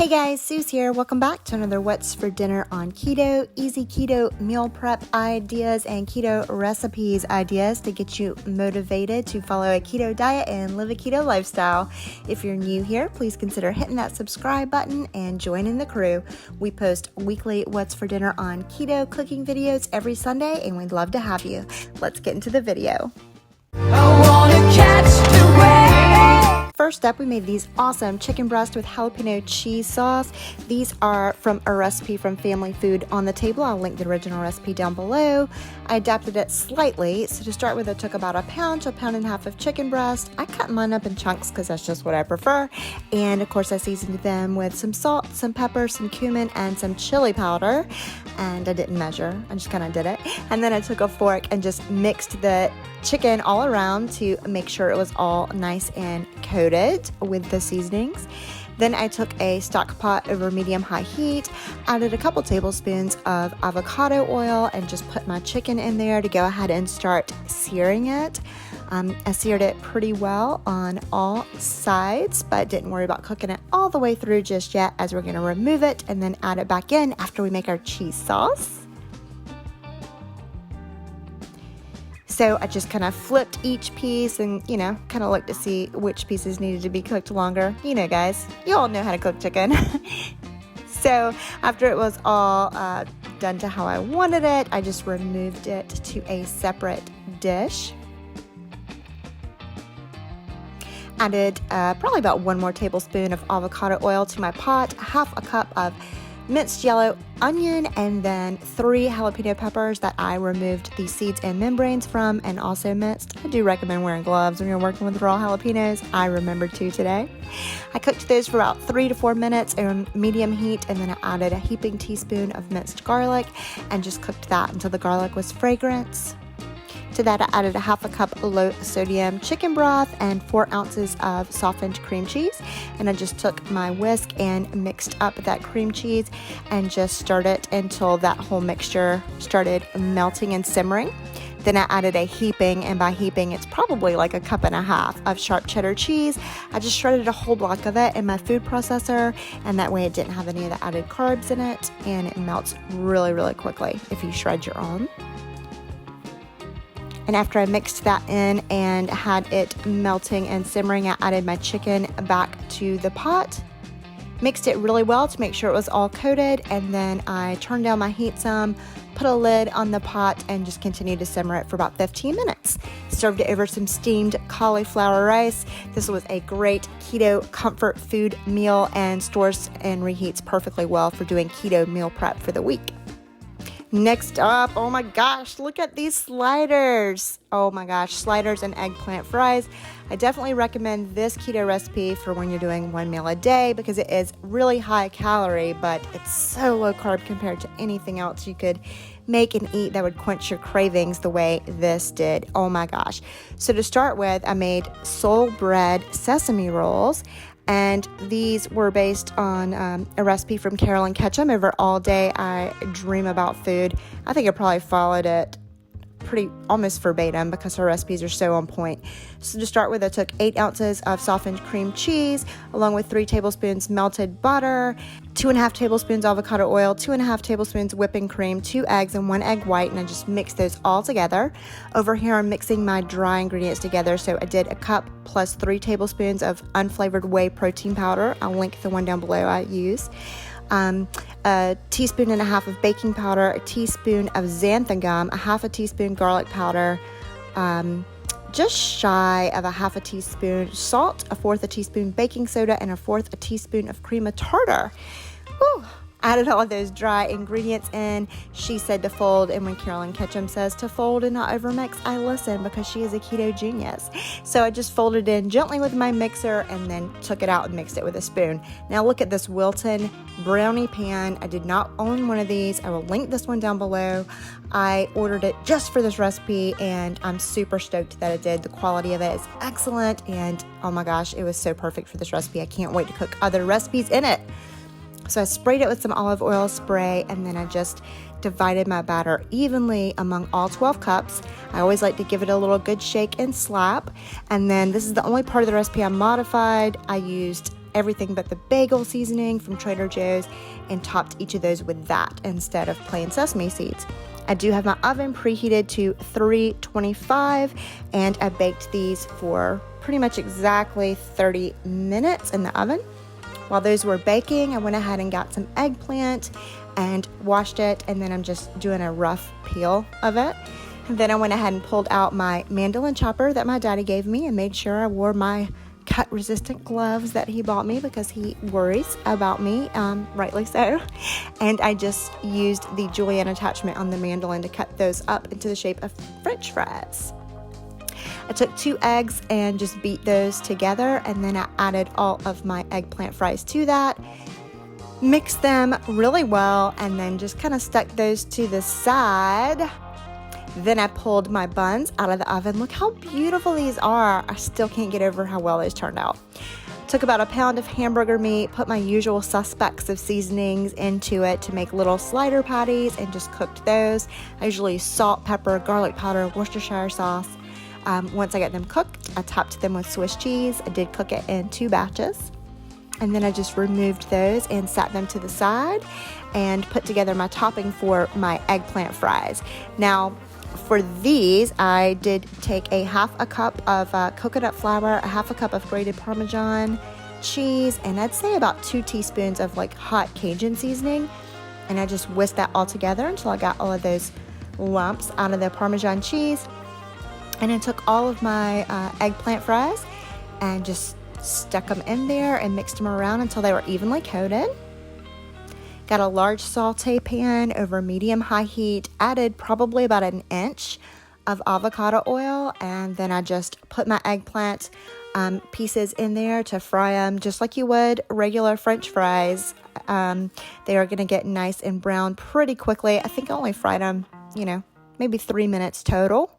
Hey guys, Sue's here. Welcome back to another What's for Dinner on Keto. Easy keto meal prep ideas and keto recipes ideas to get you motivated to follow a keto diet and live a keto lifestyle. If you're new here, please consider hitting that subscribe button and joining the crew. We post weekly What's for Dinner on Keto cooking videos every Sunday, and we'd love to have you. Let's get into the video. I wanna catch the wave. First up, we made these awesome chicken breasts with jalapeno cheese sauce. These are from a recipe from Family Food on the Table. I'll link the original recipe down below. I adapted it slightly. So to start with, I took about a pound and a half of chicken breast. I cut mine up in chunks because that's just what I prefer. And of course, I seasoned them with some salt, some pepper, some cumin, and some chili powder. And I didn't measure. I just kind of did it. And then I took a fork and just mixed the chicken all around to make sure it was all nice and coated with the seasonings. Then I took a stock pot over medium-high heat, added a couple tablespoons of avocado oil, and just put my chicken in there to go ahead and start searing it. I seared it pretty well on all sides, but didn't worry about cooking it all the way through just yet, as we're going to remove it and then add it back in after we make our cheese sauce. So I just kind of flipped each piece and, kind of looked to see which pieces needed to be cooked longer. You know, guys, you all know how to cook chicken. So after it was all done to how I wanted it, I just removed it to a separate dish. Added probably about 1 more tablespoon of avocado oil to my pot, half a cup of minced yellow onion, and then 3 jalapeno peppers that I removed the seeds and membranes from and also minced. I do recommend wearing gloves when you're working with raw jalapenos. I remembered to today. I cooked those for about 3 to 4 minutes on medium heat, and then I added a heaping teaspoon of minced garlic and just cooked that until the garlic was fragrant. To that, I added a half a cup low sodium chicken broth and 4 ounces of softened cream cheese. And I just took my whisk and mixed up that cream cheese and just stirred it until that whole mixture started melting and simmering. Then I added a heaping, and by heaping, it's probably like a cup and a half of sharp cheddar cheese. I just shredded a whole block of it in my food processor, and that way it didn't have any of the added carbs in it, and it melts really, really quickly if you shred your own. And after I mixed that in and had it melting and simmering, I added my chicken back to the pot, mixed it really well to make sure it was all coated, and then I turned down my heat some, put a lid on the pot, and just continued to simmer it for about 15 minutes. Served it over some steamed cauliflower rice. This was a great keto comfort food meal and stores and reheats perfectly well for doing keto meal prep for the week. Next up, oh my gosh, look at these sliders. Oh my gosh, sliders and eggplant fries. I definitely recommend this keto recipe for when you're doing 1 meal a day because it is really high calorie, but it's so low carb compared to anything else you could make and eat that would quench your cravings the way this did. Oh my gosh. So to start with, I made soul bread sesame rolls. And these were based on a recipe from Carolyn Ketchum. Over all day, I dream about food. I think I probably followed it pretty almost verbatim because her recipes are so on point. So to start with, I took 8 ounces of softened cream cheese along with 3 tablespoons melted butter, 2.5 tablespoons avocado oil, 2.5 tablespoons whipping cream, 2 eggs, and 1 egg white, and I just mixed those all together. Over here, I'm mixing my dry ingredients together, so I did a cup plus 3 tablespoons of unflavored whey protein powder. I'll link the one down below I use. A teaspoon and a half of baking powder, a teaspoon of xanthan gum, a half a teaspoon garlic powder, just shy of a half a teaspoon salt, a fourth a teaspoon baking soda, and a fourth a teaspoon of cream of tartar. Whew. Added all of those dry ingredients in. She said to fold, and when Carolyn Ketchum says to fold and not overmix, I listen because she is a keto genius. So I just folded in gently with my mixer and then took it out and mixed it with a spoon. Now look at this Wilton brownie pan. I did not own one of these. I will link this one down below. I ordered it just for this recipe, and I'm super stoked that it did. The quality of it is excellent, and oh my gosh, it was so perfect for this recipe. I can't wait to cook other recipes in it. So I sprayed it with some olive oil spray, and then I just divided my batter evenly among all 12 cups. I always like to give it a little good shake and slap. And then this is the only part of the recipe I modified. I used everything but the bagel seasoning from Trader Joe's and topped each of those with that instead of plain sesame seeds. I do have my oven preheated to 325, and I baked these for pretty much exactly 30 minutes in the oven. While those were baking, I went ahead and got some eggplant and washed it, and then I'm just doing a rough peel of it. And then I went ahead and pulled out my mandolin chopper that my daddy gave me and made sure I wore my cut-resistant gloves that he bought me because he worries about me, rightly so. And I just used the julienne attachment on the mandolin to cut those up into the shape of French fries. I took 2 eggs and just beat those together, and then I added all of my eggplant fries to that, mixed them really well, and then just kind of stuck those to the side. Then I pulled my buns out of the oven. Look how beautiful these are. I still can't get over how well those turned out. Took about a pound of hamburger meat, put my usual suspects of seasonings into it to make little slider patties, and just cooked those. I usually use salt, pepper, garlic powder, Worcestershire sauce. Once I got them cooked, I topped them with Swiss cheese. I did cook it in 2 batches. And then I just removed those and set them to the side and put together my topping for my eggplant fries. Now, for these, I did take a half a cup of coconut flour, a half a cup of grated Parmesan cheese, and I'd say about 2 teaspoons of like hot Cajun seasoning. And I just whisked that all together until I got all of those lumps out of the Parmesan cheese. And I took all of my eggplant fries and just stuck them in there and mixed them around until they were evenly coated. Got a large saute pan over medium-high heat, added probably about 1 inch of avocado oil, and then I just put my eggplant pieces in there to fry them just like you would regular French fries. They are going to get nice and brown pretty quickly. I think I only fried them, maybe 3 minutes total.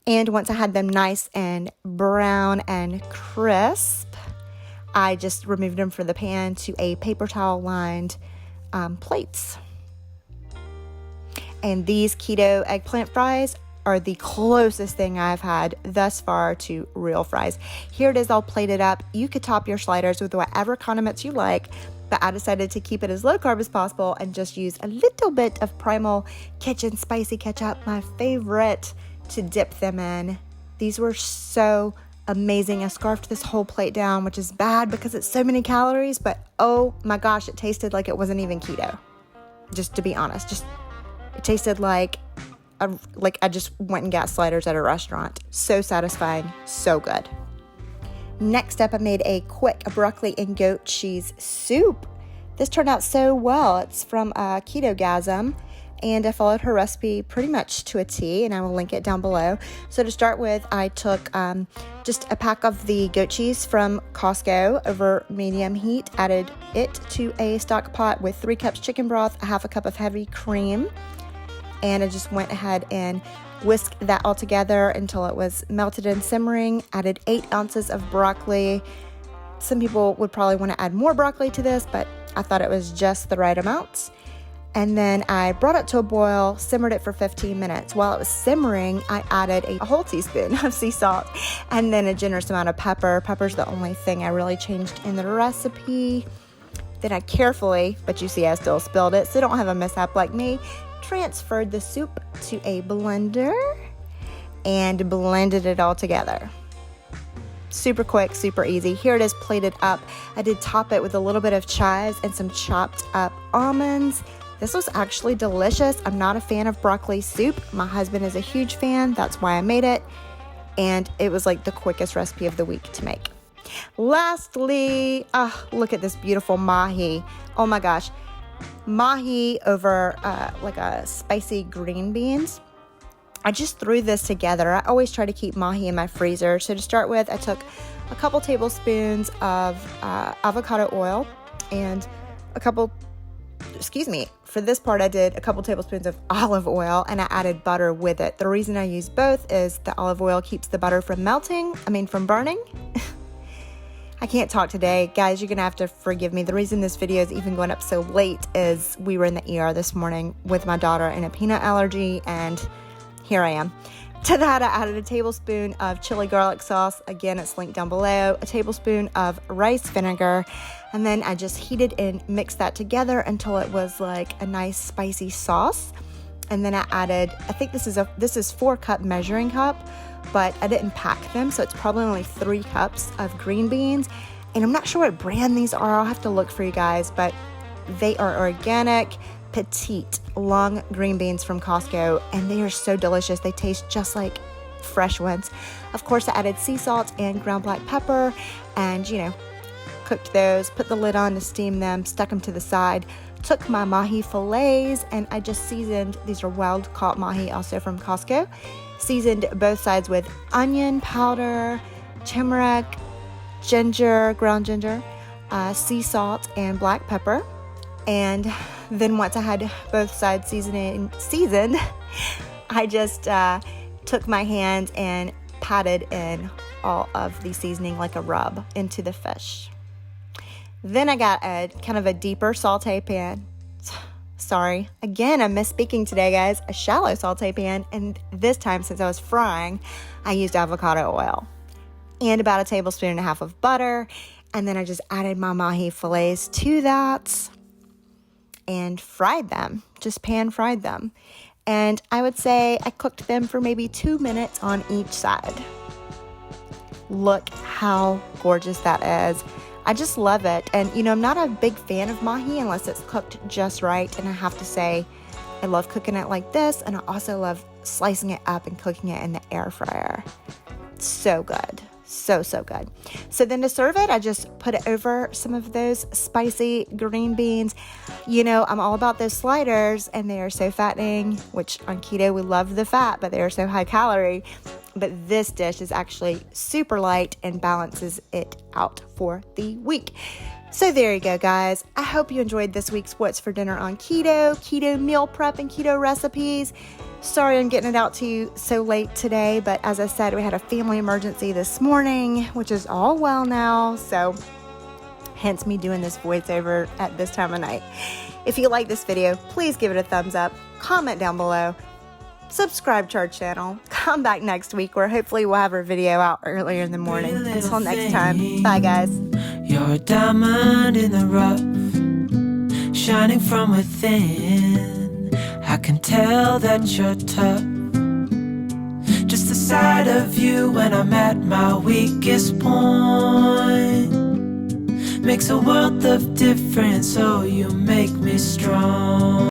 And once I had them nice and brown and crisp, I just removed them from the pan to a paper towel lined plates. And these keto eggplant fries are the closest thing I've had thus far to real fries. Here it is all plated up. You could top your sliders with whatever condiments you like, but I decided to keep it as low carb as possible and just use a little bit of Primal Kitchen spicy ketchup, my favorite, to dip them in. These were so amazing. I scarfed this whole plate down, which is bad because it's so many calories, but oh my gosh, it tasted like it wasn't even keto. Just to be honest, it tasted like I just went and got sliders at a restaurant. So satisfying, so good. Next up, I made a quick broccoli and goat cheese soup. This turned out so well. It's from Ketogasm, and I followed her recipe pretty much to a T, and I will link it down below. So to start with, I took just a pack of the goat cheese from Costco over medium heat, added it to a stock pot with 3 cups chicken broth, a half a cup of heavy cream, and I just went ahead and whisked that all together until it was melted and simmering. Added 8 ounces of broccoli. Some people would probably want to add more broccoli to this, but I thought it was just the right amount. And then I brought it to a boil, simmered it for 15 minutes. While it was simmering, I added a whole teaspoon of sea salt and then a generous amount of pepper. Pepper's the only thing I really changed in the recipe. Then I carefully, but you see I still spilled it, so don't have a mishap like me, transferred the soup to a blender and blended it all together. Super quick, super easy. Here it is plated up. I did top it with a little bit of chives and some chopped up almonds. This was actually delicious. I'm not a fan of broccoli soup. My husband is a huge fan. That's why I made it. And it was like the quickest recipe of the week to make. Lastly, look at this beautiful Mahi. Oh my gosh. Mahi over like a spicy green beans. I just threw this together. I always try to keep Mahi in my freezer. So to start with, I took a couple tablespoons of avocado oil and for this part I did a couple tablespoons of olive oil, and I added butter with it. The reason I use both is the olive oil keeps the butter from burning. I can't talk today. Guys, you're going to have to forgive me. The reason this video is even going up so late is we were in the ER this morning with my daughter and a peanut allergy, and here I am. To that, I added a tablespoon of chili garlic sauce. Again, it's linked down below. A tablespoon of rice vinegar. And then I just heated and mixed that together until it was like a nice spicy sauce. And then I added, I think this is 4-cup measuring cup, but I didn't pack them, so it's probably only 3 cups of green beans. And I'm not sure what brand these are. I'll have to look for you guys, but they are organic, petite, long green beans from Costco, and they are so delicious. They taste just like fresh ones. Of course, I added sea salt and ground black pepper, and cooked those, put the lid on to steam them, stuck them to the side. Took my Mahi fillets and I just seasoned, these are wild caught Mahi, also from Costco. Seasoned both sides with onion powder, turmeric, ginger, ground ginger, sea salt, and black pepper. And then once I had both sides seasoned, I just took my hand and patted in all of the seasoning like a rub into the fish. Then I got a kind of a deeper saute pan. Sorry, again, I'm misspeaking today, guys. A shallow saute pan, and this time, since I was frying, I used avocado oil and about 1.5 tablespoons of butter. And then I just added my Mahi fillets to that and fried them, just pan fried them. And I would say I cooked them for maybe 2 minutes on each side. Look how gorgeous that is. I just love it. And, I'm not a big fan of Mahi unless it's cooked just right. And I have to say, I love cooking it like this. And I also love slicing it up and cooking it in the air fryer. So good. So good. So then to serve it, I just put it over some of those spicy green beans. I'm all about those sliders, and they are so fattening, which on keto, we love the fat, but they are so high calorie. But this dish is actually super light and balances it out for the week. So there you go, guys. I hope you enjoyed this week's What's for Dinner on Keto meal prep, and keto recipes. Sorry I'm getting it out to you so late today, but as I said, we had a family emergency this morning, which is all well now, so hence me doing this voiceover at this time of night. If you like this video, please give it a thumbs up, comment down below, subscribe to our channel, come back next week where hopefully we'll have our video out earlier in the morning. Until next time, bye guys. You're a diamond in the rough, shining from within. I can tell that you're tough. Just the sight of you when I'm at my weakest point makes a world of difference. Oh, you make me strong.